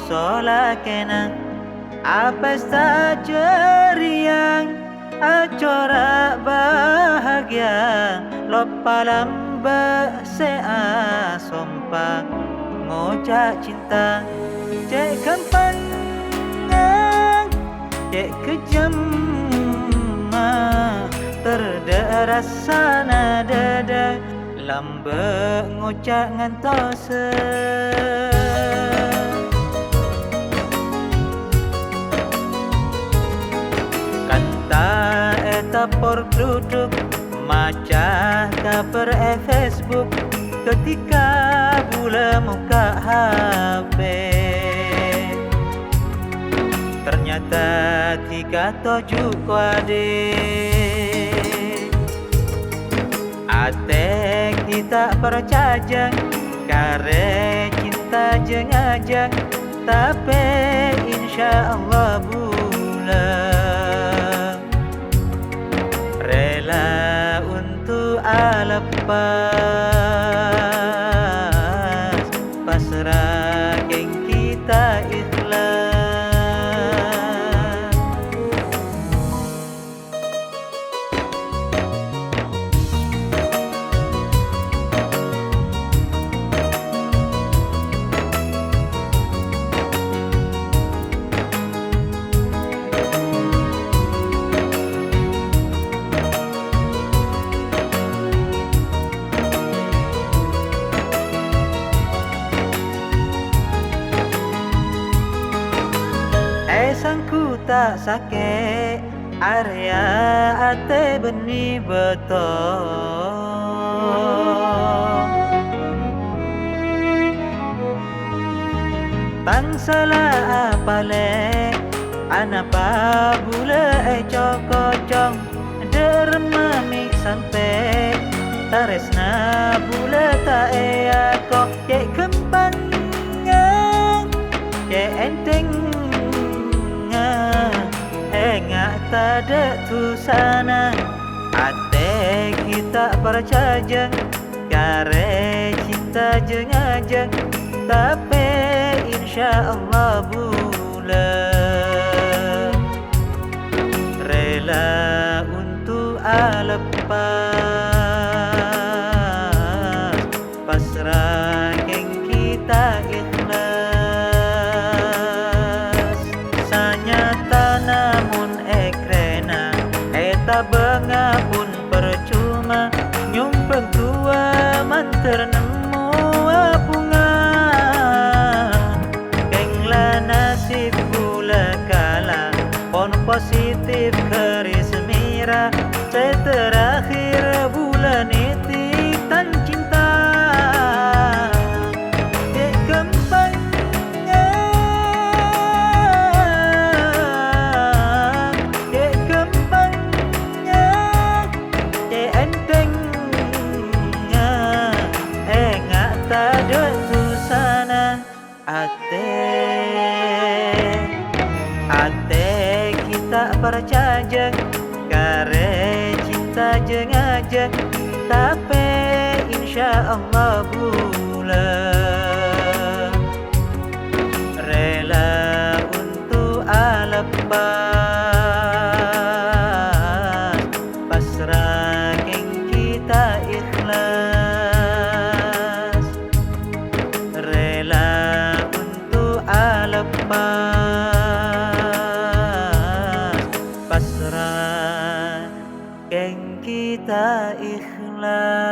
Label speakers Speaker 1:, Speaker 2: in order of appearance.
Speaker 1: sola kena apa saja riang acara bahagia lupa lamba sea sompa ngocak cinta cek kampan cek kejam terderas sana dada lamba ngocak ngantose kanta eta por duduk maca kabar Facebook ketika bula muka HP ternyata 37 kuade atek kita percaya kare cinta jengajang tapi insya Allah bulan rela untuk lepas pasrah geng kita ikhlas. Sangku tak sakit area ate benih betul tang salah apa le anapa bule cokocong dermami sampai taresna bule tak kok cek kembangnya cek enteng enggak tada tu sana ate kita percaya kare cinta jengajang tapi insya Allah bulan rela untuk lepas pasrah geng kita ikhlas sanyata namun ekrena eta benga pun percuma nyumpeng tua manter nemu bunga kengla nasib gula kala pon positif keris mira saya terakhir bulan itik tan cinta ate kita percaya kare cinta jengajang tapi insya Allah bulan rela untuk lepas pasrah geng kita ikhlas rela untuk lepas pasrah geng kita ikhlas.